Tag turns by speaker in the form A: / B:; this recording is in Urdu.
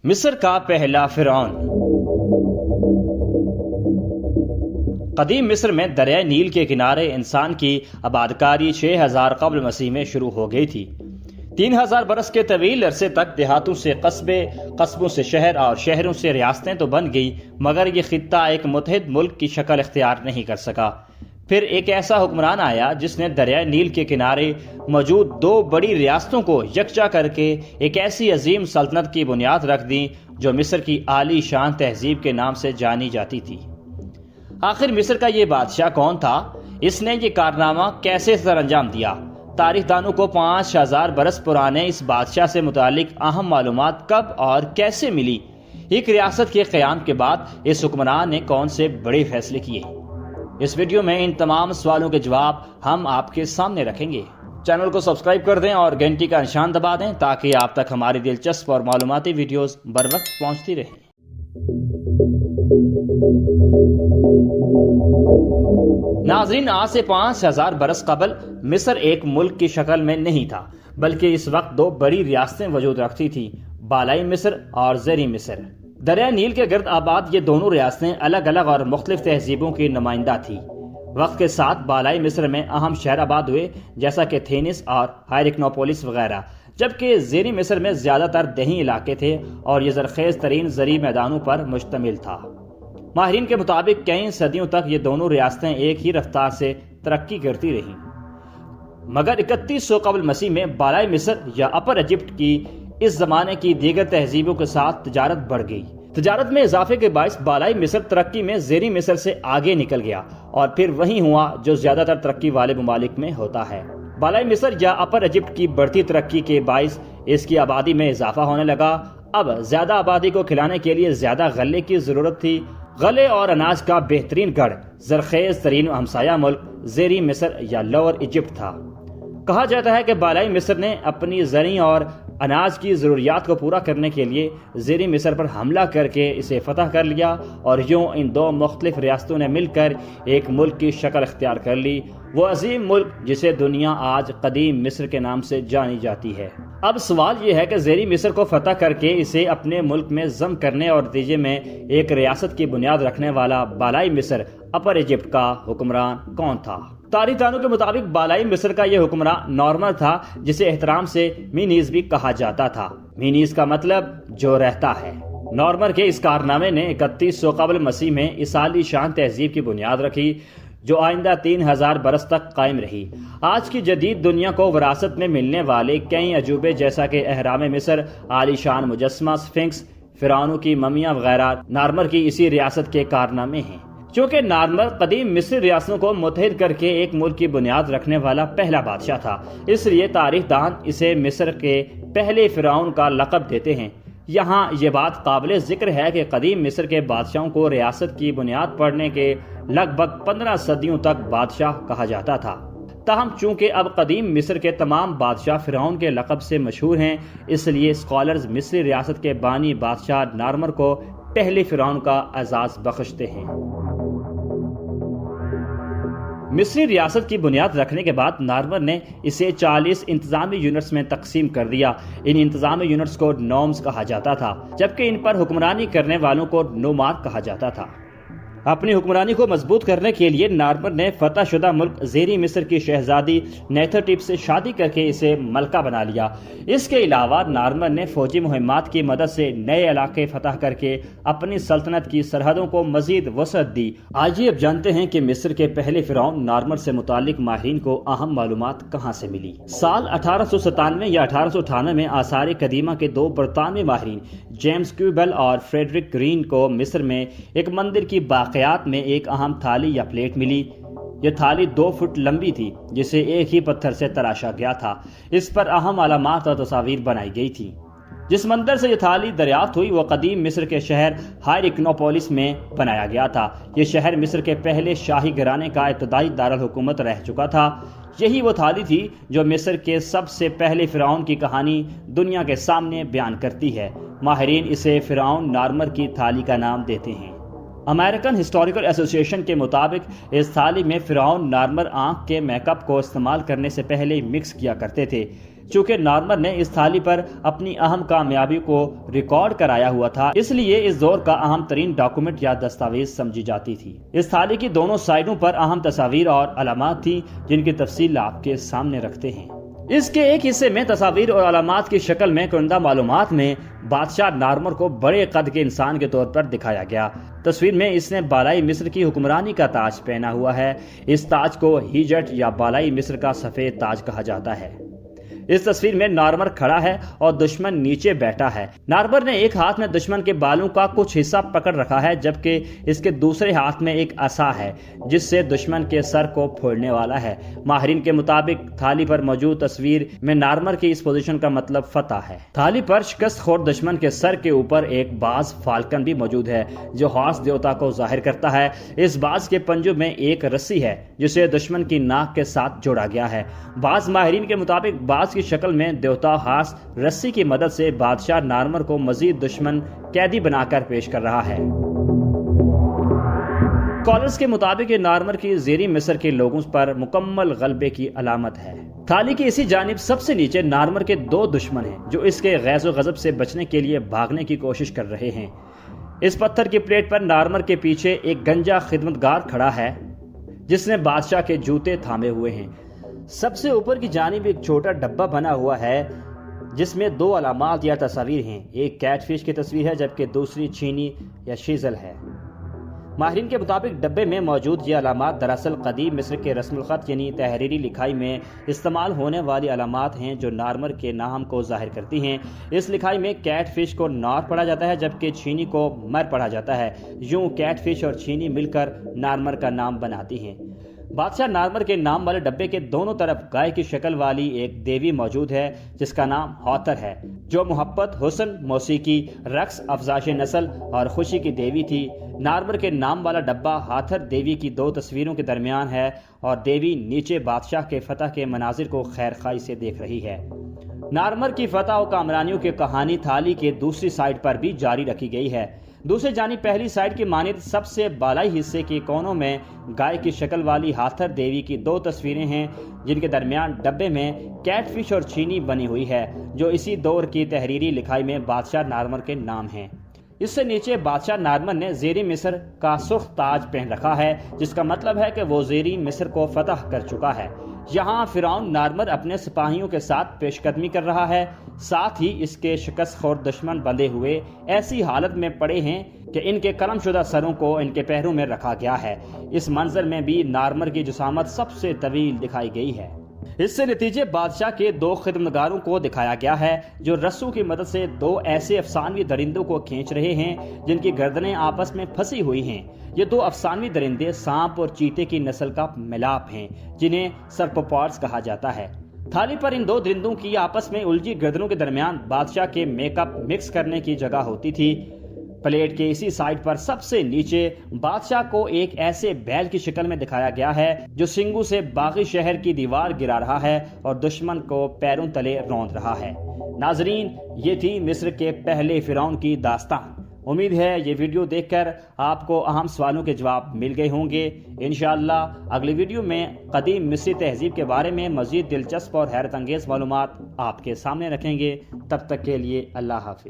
A: مصر کا پہلا فرعون۔ قدیم مصر میں دریائے نیل کے کنارے انسان کی آبادکاری 6000 قبل مسیح میں شروع ہو گئی تھی۔ 3000 برس کے طویل عرصے تک دیہاتوں سے قصبے، قصبوں سے شہر اور شہروں سے ریاستیں تو بن گئی، مگر یہ خطہ ایک متحد ملک کی شکل اختیار نہیں کر سکا۔ پھر ایک ایسا حکمران آیا جس نے دریائے نیل کے کنارے موجود 2 بڑی ریاستوں کو یکجا کر کے ایک ایسی عظیم سلطنت کی بنیاد رکھ دی جو مصر کی عالی شان تہذیب کے نام سے جانی جاتی تھی۔ آخر مصر کا یہ بادشاہ کون تھا؟ اس نے یہ کارنامہ کیسے سر انجام دیا؟ تاریخ دانوں کو 5000 برس پرانے اس بادشاہ سے متعلق اہم معلومات کب اور کیسے ملی؟ ایک ریاست کے قیام کے بعد اس حکمران نے کون سے بڑے فیصلے کیے؟ اس ویڈیو میں ان تمام سوالوں کے جواب ہم آپ کے سامنے رکھیں گے۔ چینل کو سبسکرائب کر دیں اور گھنٹی کا نشان دبا دیں تاکہ آپ تک ہماری دلچسپ اور معلوماتی ویڈیوز بر وقت پہنچتی رہیں۔ ناظرین، آج سے 5000 برس قبل مصر ایک ملک کی شکل میں نہیں تھا، بلکہ اس وقت 2 بڑی ریاستیں وجود رکھتی تھیں، بالائی مصر اور زیریں مصر۔ دریائے نیل کے گرد آباد یہ دونوں ریاستیں الگ الگ اور مختلف تہذیبوں کی نمائندہ تھیں۔ وقت کے ساتھ بالائی مصر میں اہم شہر آباد ہوئے جیسا کہ تھینس اور ہائرکنوپولس وغیرہ، جبکہ زیریں مصر میں زیادہ تر دیہی علاقے تھے اور یہ زرخیز ترین زرعی میدانوں پر مشتمل تھا۔ ماہرین کے مطابق کئی صدیوں تک یہ دونوں ریاستیں ایک ہی رفتار سے ترقی کرتی رہیں، مگر 3100 قبل مسیح میں بالائی مصر یا اپر ایجپٹ کی اس زمانے کی دیگر تہذیبوں کے ساتھ تجارت بڑھ گئی۔ تجارت میں اضافے کے باعث بالائی مصر ترقی میں زیریں مصر سے آگے نکل گیا اور پھر وہی ہوا جو زیادہ تر ترقی والے ممالک میں ہوتا ہے۔ بالائی مصر یا اپر ایجپٹ کی بڑھتی ترقی کے باعث اس کی آبادی میں اضافہ ہونے لگا۔ اب زیادہ آبادی کو کھلانے کے لیے زیادہ غلے کی ضرورت تھی۔ غلے اور اناج کا بہترین گڑھ زرخیز ترین ہمسایہ ملک زیریں مصر یا لوور ایجپٹ تھا۔ کہا جاتا ہے کہ بالائی مصر نے اپنی زرعی اور اناج کی ضروریات کو پورا کرنے کے لیے زیریں مصر پر حملہ کر کے اسے فتح کر لیا، اور یوں ان 2 مختلف ریاستوں نے مل کر ایک ملک کی شکل اختیار کر لی، وہ عظیم ملک جسے دنیا آج قدیم مصر کے نام سے جانی جاتی ہے۔ اب سوال یہ ہے کہ زیریں مصر کو فتح کر کے اسے اپنے ملک میں ضم کرنے اور نتیجے میں ایک ریاست کی بنیاد رکھنے والا بالائی مصر اپر ایجپٹ کا حکمران کون تھا؟ تاریخ دانوں کے مطابق بالائی مصر کا یہ حکمران نارمر تھا، جسے احترام سے مینیز بھی کہا جاتا تھا۔ مینیز کا مطلب جو رہتا ہے۔ نارمر کے اس کارنامے نے 3100 قبل مسیح میں اس عالی شان تہذیب کی بنیاد رکھی جو آئندہ 3000 برس تک قائم رہی۔ آج کی جدید دنیا کو وراثت میں ملنے والے کئی عجوبے جیسا کہ اہرام مصر، عالی شان مجسمہ سفنکس، فرعونوں کی ممیاں وغیرہ نارمر کی اسی ریاست کے کارنامے ہیں۔ چونکہ نارمر قدیم مصری ریاستوں کو متحد کر کے ایک ملک کی بنیاد رکھنے والا پہلا بادشاہ تھا، اس لیے تاریخ دان اسے مصر کے پہلے فرعون کا لقب دیتے ہیں۔ یہاں یہ بات قابل ذکر ہے کہ قدیم مصر کے بادشاہوں کو ریاست کی بنیاد پڑنے کے لگ بھگ 15 صدیوں تک بادشاہ کہا جاتا تھا۔ تاہم چونکہ اب قدیم مصر کے تمام بادشاہ فرعون کے لقب سے مشہور ہیں، اس لیے اسکالرز مصری ریاست کے بانی بادشاہ نارمر کو پہلے فرعون کا اعزاز بخشتے ہیں۔ مصری ریاست کی بنیاد رکھنے کے بعد نارمر نے اسے 40 انتظامی یونٹس میں تقسیم کر دیا۔ ان انتظامی یونٹس کو نومز کہا جاتا تھا، جبکہ ان پر حکمرانی کرنے والوں کو نوماد کہا جاتا تھا۔ اپنی حکمرانی کو مضبوط کرنے کے لیے نارمر نے فتح شدہ ملک زیریں مصر کی شہزادی نیتھرٹیپ سے شادی کر کے اسے ملکہ بنا لیا۔ اس کے علاوہ نارمر نے فوجی مہمات کی مدد سے نئے علاقے فتح کر کے اپنی سلطنت کی سرحدوں کو مزید وسعت دی۔ آئیے اب جانتے ہیں کہ مصر کے پہلے فرعون نارمر سے متعلق ماہرین کو اہم معلومات کہاں سے ملی۔ سال 1897 یا 1898 میں آثار قدیمہ کے 2 برطانوی ماہرین جیمز کیوبل اور فریڈرک گرین کو مصر میں ایک مندر کی باقیات میں ایک اہم تھالی یا پلیٹ ملی۔ یہ تھالی 2 فٹ لمبی تھی جسے ایک ہی پتھر سے تراشا گیا تھا۔ اس پر اہم علامات اور تصاویر بنائی گئی تھی۔ جس مندر سے یہ تھالی دریافت ہوئی وہ قدیم مصر کے شہر ہائرکنوپولس میں بنایا گیا تھا۔ یہ شہر مصر کے پہلے شاہی گھرانے کا ابتدائی دارالحکومت رہ چکا تھا۔ یہی وہ تھالی تھی جو مصر کے سب سے پہلے فرعون کی کہانی دنیا کے سامنے بیان کرتی ہے۔ ماہرین اسے فرعون نارمر کی تھالی کا نام دیتے ہیں۔ امریکن ہسٹوریکل ایسوسی ایشن کے مطابق اس تھالی میں فرعون نارمر آنکھ کے میک اپ کو استعمال کرنے سے پہلے مکس کیا کرتے تھے۔ چونکہ نارمر نے اس تھالی پر اپنی اہم کامیابی کو ریکارڈ کرایا ہوا تھا، اس لیے اس دور کا اہم ترین ڈاکومنٹ یا دستاویز سمجھی جاتی تھی۔ اس تھالی کی دونوں سائڈوں پر اہم تصاویر اور علامات تھی جن کی تفصیل آپ کے سامنے رکھتے ہیں۔ اس کے ایک حصے میں تصاویر اور علامات کی شکل میں کنندہ معلومات میں بادشاہ نارمر کو بڑے قد کے انسان کے طور پر دکھایا گیا۔ تصویر میں اس نے بالائی مصر کی حکمرانی کا تاج پہنا ہوا ہے۔ اس تاج کو ہیجٹ یا بالائی مصر کا سفید تاج کہا جاتا ہے۔ اس تصویر میں نارمر کھڑا ہے اور دشمن نیچے بیٹھا ہے۔ نارمر نے ایک ہاتھ میں دشمن کے بالوں کا کچھ حصہ پکڑ رکھا ہے، جبکہ اس کے دوسرے ہاتھ میں ایک عصا ہے جس سے دشمن کے سر کو پھوڑنے والا ہے۔ ماہرین کے مطابق تھالی پر موجود تصویر میں نارمر کی اس پوزیشن کا مطلب فتح ہے۔ تھالی پر شکست خور دشمن کے سر کے اوپر ایک باز فالکن بھی موجود ہے جو ہارس دیوتا کو ظاہر کرتا ہے۔ اس باز کے پنجوں میں ایک رسی ہے جسے دشمن کی ناک کے ساتھ جوڑا گیا ہے۔ بعض ماہرین کے مطابق باز کی شکل میں دیوتا ہارس رسی کی مدد سے بادشاہ نارمر کو مزید دشمن قیدی بنا کر پیش کر رہا ہے۔ اسکالرز کے مطابق یہ نارمر کی زیریں مصر کے لوگوں پر مکمل غلبے کی علامت ہے۔ تھالی کی اسی جانب سب سے نیچے نارمر کے دو دشمن ہیں جو اس کے غیظ و غضب سے بچنے کے لیے بھاگنے کی کوشش کر رہے ہیں۔ اس پتھر کی پلیٹ پر نارمر کے پیچھے ایک گنجا خدمتگار کھڑا ہے جس نے بادشاہ کے جوتے تھامے ہوئے ہیں۔ سب سے اوپر کی جانب ایک چھوٹا ڈبہ بنا ہوا ہے جس میں دو علامات یا تصاویر ہیں، ایک کیٹ فش کی تصویر ہے جبکہ دوسری چینی یا شیزل ہے۔ ماہرین کے مطابق ڈبے میں موجود یہ علامات دراصل قدیم مصر کے رسم الخط یعنی تحریری لکھائی میں استعمال ہونے والی علامات ہیں جو نارمر کے نام کو ظاہر کرتی ہیں۔ اس لکھائی میں کیٹ فش کو نار پڑھا جاتا ہے جبکہ چینی کو مر پڑھا جاتا ہے۔ یوں کیٹ فش اور چینی مل کر نارمر کا نام بناتی ہیں۔ بادشاہ نارمر کے نام والے ڈبے کے دونوں طرف گائے کی شکل والی ایک دیوی موجود ہے جس کا نام ہاتھر ہے، جو محبت، حسن، موسیقی، رقص، افزائش نسل اور خوشی کی دیوی تھی۔ نارمر کے نام والا ڈبہ ہاتھر دیوی کی دو تصویروں کے درمیان ہے اور دیوی نیچے بادشاہ کے فتح کے مناظر کو خیرخواہی سے دیکھ رہی ہے۔ نارمر کی فتح و کامرانیوں کی کہانی تھالی کے دوسری سائڈ پر بھی جاری رکھی گئی ہے۔ دوسری جانب پہلی سائڈ کی مانند سب سے بالائی حصے کے کونوں میں گائے کی شکل والی ہاتھر دیوی کی دو تصویریں ہیں جن کے درمیان ڈبے میں کیٹ فش اور چینی بنی ہوئی ہے جو اسی دور کی تحریری لکھائی میں بادشاہ نارمر کے نام ہیں۔ اس سے نیچے بادشاہ نارمر نے زیر مصر کا سرخ تاج پہن رکھا ہے جس کا مطلب ہے کہ وہ زیر مصر کو فتح کر چکا ہے۔ یہاں فرعون نارمر اپنے سپاہیوں کے ساتھ پیش قدمی کر رہا ہے، ساتھ ہی اس کے شکست خور دشمن بندھے ہوئے ایسی حالت میں پڑے ہیں کہ ان کے قلم شدہ سروں کو ان کے پیروں میں رکھا گیا ہے۔ اس منظر میں بھی نارمر کی جسامت سب سے طویل دکھائی گئی ہے۔ اس سے نتیجے بادشاہ کے دو خدمتگاروں کو دکھایا گیا ہے جو رسوں کی مدد سے دو ایسے افسانوی درندوں کو کھینچ رہے ہیں جن کی گردنیں آپس میں پھنسی ہوئی ہیں۔ یہ دو افسانوی درندے سانپ اور چیتے کی نسل کا ملاپ ہیں جنہیں سرپوپارس کہا جاتا ہے۔ تھالی پر ان دو درندوں کی آپس میں الجھی گردنوں کے درمیان بادشاہ کے میک اپ مکس کرنے کی جگہ ہوتی تھی۔ پلیٹ کے اسی سائڈ پر سب سے نیچے بادشاہ کو ایک ایسے بیل کی شکل میں دکھایا گیا ہے جو سنگوں سے باغی شہر کی دیوار گرا رہا ہے اور دشمن کو پیروں تلے روند رہا ہے۔ ناظرین، یہ تھی مصر کے پہلے فرعون کی داستان۔ امید ہے یہ ویڈیو دیکھ کر آپ کو اہم سوالوں کے جواب مل گئے ہوں گے۔ انشاءاللہ اگلی ویڈیو میں قدیم مصری تہذیب کے بارے میں مزید دلچسپ اور حیرت انگیز معلومات آپ کے سامنے رکھیں گے۔ تب تک کے لیے اللہ حافظ۔